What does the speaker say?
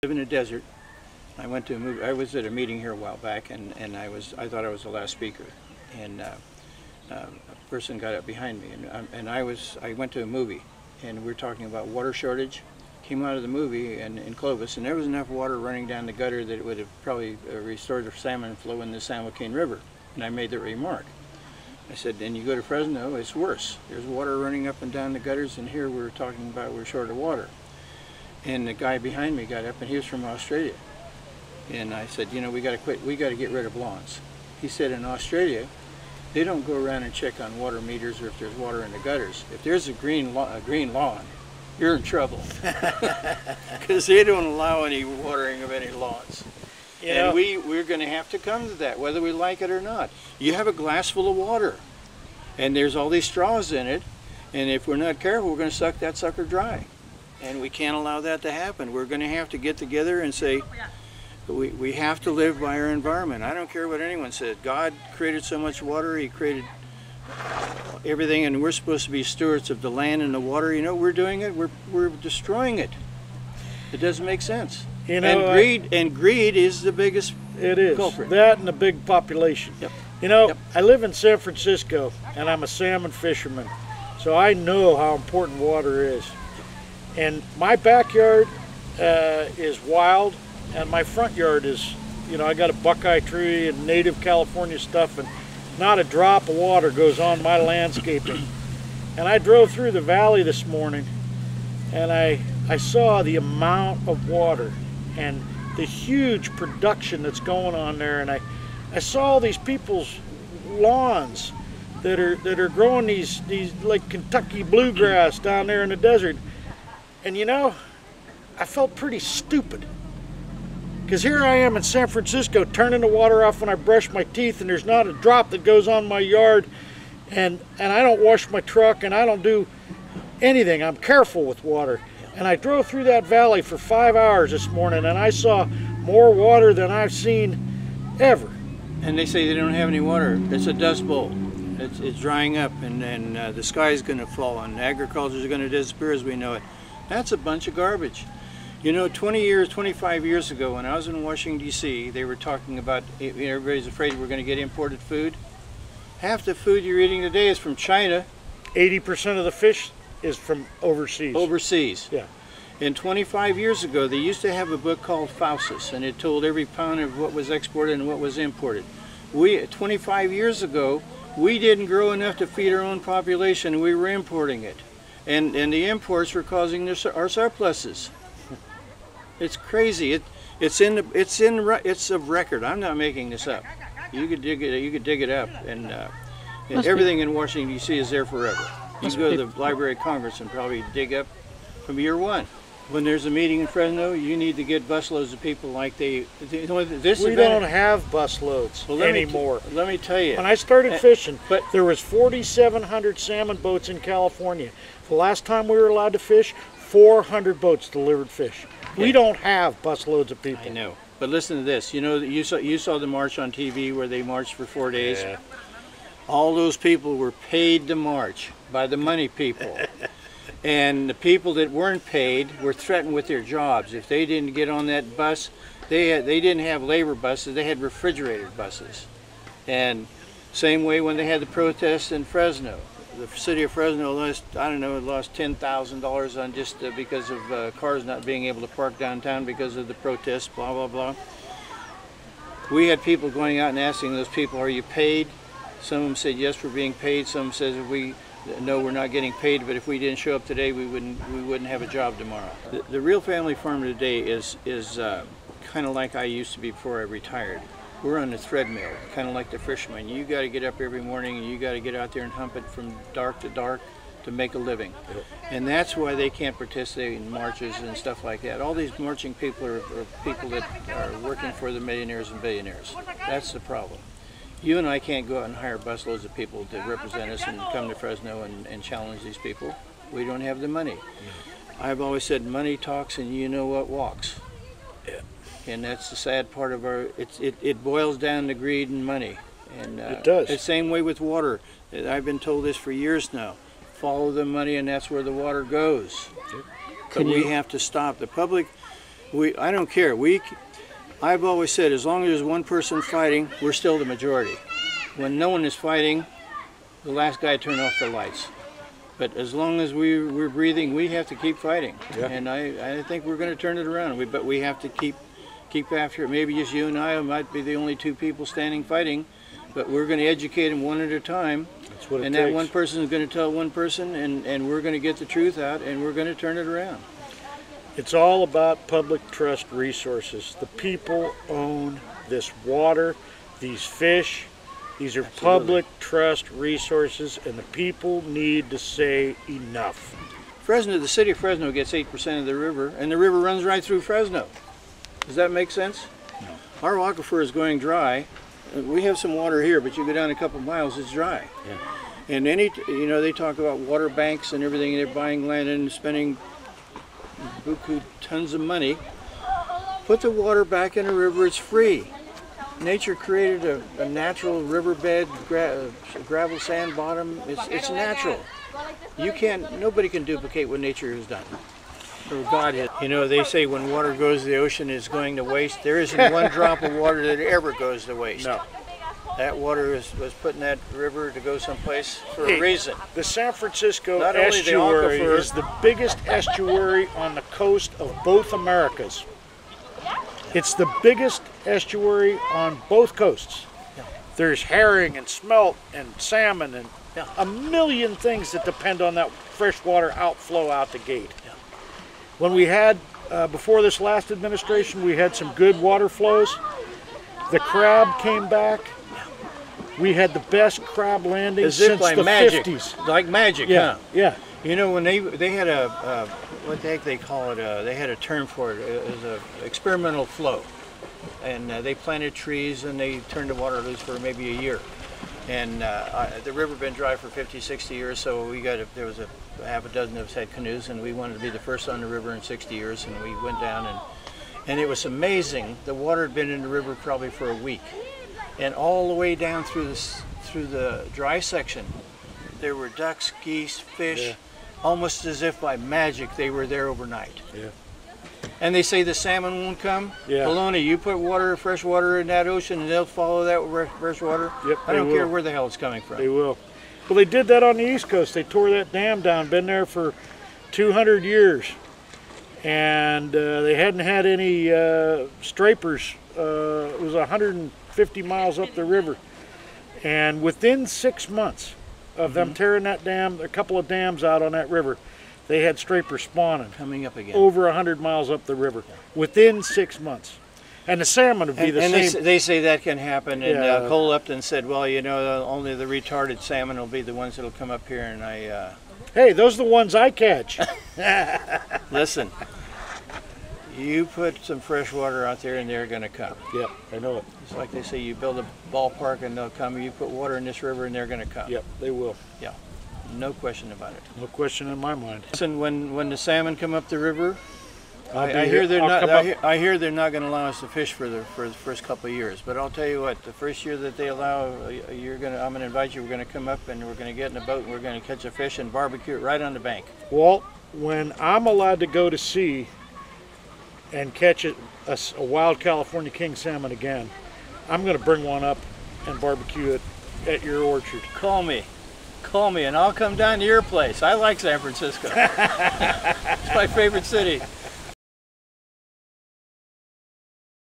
live in a desert. I went to a movie. I was at a meeting here a while back, and I thought I was the last speaker, and a person got up behind me, and I went to a movie, and we were talking about water shortage. Came out of the movie in Clovis, and there was enough water running down the gutter that it would have probably restored the salmon flow in the San Joaquin River. And I made that remark. I said, and you go to Fresno, it's worse. There's water running up and down the gutters, and here we're talking about we're short of water. And the guy behind me got up, and he was from Australia. And I said, you know, we got to quit. We got to get rid of lawns. He said, in Australia, they don't go around and check on water meters or if there's water in the gutters. If there's a green lawn, you're in trouble, because they don't allow any watering of any lawns. And we're going to have to come to that, whether we like it or not. You have a glass full of water, and there's all these straws in it, and if we're not careful, we're going to suck that sucker dry. And we can't allow that to happen. We're going to have to get together and say, we have to live by our environment. I don't care what anyone said. God created so much water, He created everything, and we're supposed to be stewards of the land and the water. You know, we're doing it. We're destroying it. It doesn't make sense. You know, and greed is the biggest culprit. That and the big population. Yep. You know, I live in San Francisco, and I'm a salmon fisherman, so I know how important water is. And my backyard is wild, and my front yard is, you know, I got a buckeye tree and native California stuff, and not a drop of water goes on my landscaping. And I drove through the valley this morning, and I saw the amount of water and the huge production that's going on there. And I saw all these people's lawns that are growing these like Kentucky bluegrass down there in the desert. And you know, I felt pretty stupid. Because here I am in San Francisco turning the water off when I brush my teeth, and there's not a drop that goes on my yard, and I don't wash my truck, and I don't do anything. I'm careful with water. And I drove through that valley for 5 hours this morning, and I saw more water than I've seen ever. And they say they don't have any water. It's a dust bowl. It's drying up, and the sky is going to fall, and agriculture is going to disappear as we know it. That's a bunch of garbage. You know, 25 years ago, when I was in Washington, D.C., they were talking about, you know, everybody's afraid we're going to get imported food. Half the food you're eating today is from China. 80% of the fish is from overseas. Overseas. Yeah. And 25 years ago, they used to have a book called Fauces, and it told every pound of what was exported and what was imported. 25 years ago, we didn't grow enough to feed our own population, and we were importing it. And the imports were causing our surpluses. It's crazy. It's of record. I'm not making this up. You could dig it up, and everything in Washington D.C. is there forever. You can go to the Library of Congress and probably dig up from year one. When there's a meeting in Fresno, you need to get busloads of people like we don't have busloads anymore. Let me tell you. When I started fishing, there was 4,700 salmon boats in California. The last time we were allowed to fish, 400 boats delivered fish. Okay. We don't have busloads of people. I know. But listen to this. You know, you saw the march on TV where they marched for 4 days. Yeah. All those people were paid to march by the money people. And the people that weren't paid were threatened with their jobs. If they didn't get on that bus, they didn't have labor buses, they had refrigerated buses. And same way when they had the protests in Fresno. The city of Fresno lost $10,000 on just because of cars not being able to park downtown because of the protests, blah, blah, blah. We had people going out and asking those people, are you paid? Some of them said, yes, we're being paid. Some said, no, we're not getting paid, but if we didn't show up today, we wouldn't have a job tomorrow. The real family farmer today is kind of like I used to be before I retired. We're on the treadmill, kind of like the fisherman. You got to get up every morning and you got to get out there and hump it from dark to make a living. Yep. And that's why they can't participate in marches and stuff like that. All these marching people are people that are working for the millionaires and billionaires. That's the problem. You and I can't go out and hire busloads of people to represent us and come to Fresno and challenge these people. We don't have the money. I've always said money talks and you know what walks. Yeah. And that's the sad part of it boils down to greed and money. And it does. The same way with water. I've been told this for years now. Follow the money and that's where the water goes. But we have to stop. The public, I don't care. I've always said, as long as there's one person fighting, we're still the majority. When no one is fighting, the last guy turned off the lights. But as long as we're breathing, we have to keep fighting. Yeah. And I think we're going to turn it around. But we have to keep after it. Maybe just you and I might be the only two people standing fighting, but we're going to educate them one at a time. That's what it takes. That one person is going to tell one person, and we're going to get the truth out, and we're going to turn it around. It's all about public trust resources. The people own this water, these fish. These are Absolutely. public trust resources, and the people need to say enough. Fresno, the city of Fresno gets 8% of the river, and the river runs right through Fresno. Does that make sense? No. Our aquifer is going dry. We have some water here, but you go down a couple miles, it's dry. Yeah. And they talk about water banks and everything, and they're buying land and spending buku tons of money. Put the water back in the river, it's free. Nature created a natural riverbed, gravel sand bottom. It's natural. Nobody can duplicate what nature has done. Or God has. You know, they say when water goes to the ocean, it's going to waste. There isn't one drop of water that ever goes to waste. No. That water was put in that river to go someplace for a reason. The San Francisco Not only the estuary aquifer, is the biggest estuary on the coast of both Americas. It's the biggest estuary on both coasts. Yeah. There's herring and smelt and salmon and Yeah. a million things that depend on that freshwater outflow out the gate. Yeah. When we had, before this last administration, we had some good water flows. The crab came back. We had the best crab landing since like the magic. 50s. Like magic, Yeah, huh? yeah. You know, when they had what the heck they call it, they had a term for it. It was an experimental flow. And they planted trees and they turned the water loose for maybe a year. And the river been dry for 50, 60 years, so there was a half a dozen of us had canoes, and we wanted to be the first on the river in 60 years, and we went down, and it was amazing. The water had been in the river probably for a week. And all the way down through the dry section, there were ducks, geese, fish, almost as if by magic they were there overnight. Yeah. And they say the salmon won't come. Yeah. Baloney, you put fresh water in that ocean and they'll follow that fresh water. Yep, I don't care where the hell it's coming from. They will. Well, they did that on the East Coast. They tore that dam down, been there for 200 years. And they hadn't had any strapers. It was 150 miles up the river. And within 6 months of them tearing that dam, a couple of dams out on that river, they had strapers spawning. Coming up again. Over 100 miles up the river. Within 6 months. And the salmon would be the same. They say that can happen. And Yeah. Cole Upton said, well, you know, only the retarded salmon will be the ones that'll come up here. And Hey, those are the ones I catch. listen, you put some fresh water out there and they're going to come. Yep, I know it. It's like they say, you build a ballpark and they'll come. You put water in this river and they're going to come. Yep, they will. Yeah, no question about it. No question in my mind. Listen, when the salmon come up the river, I'll be I here. hear they're I'll not. come up. I hear they're not going to allow us to fish for the first couple of years. But I'll tell you what, the first year that they allow, I'm going to invite you. We're going to come up and we're going to get in a boat and we're going to catch a fish and barbecue it right on the bank. Walt, when I'm allowed to go to sea and catch a wild California king salmon again, I'm going to bring one up and barbecue it at your orchard. Call me, and I'll come down to your place. I like San Francisco. It's my favorite city.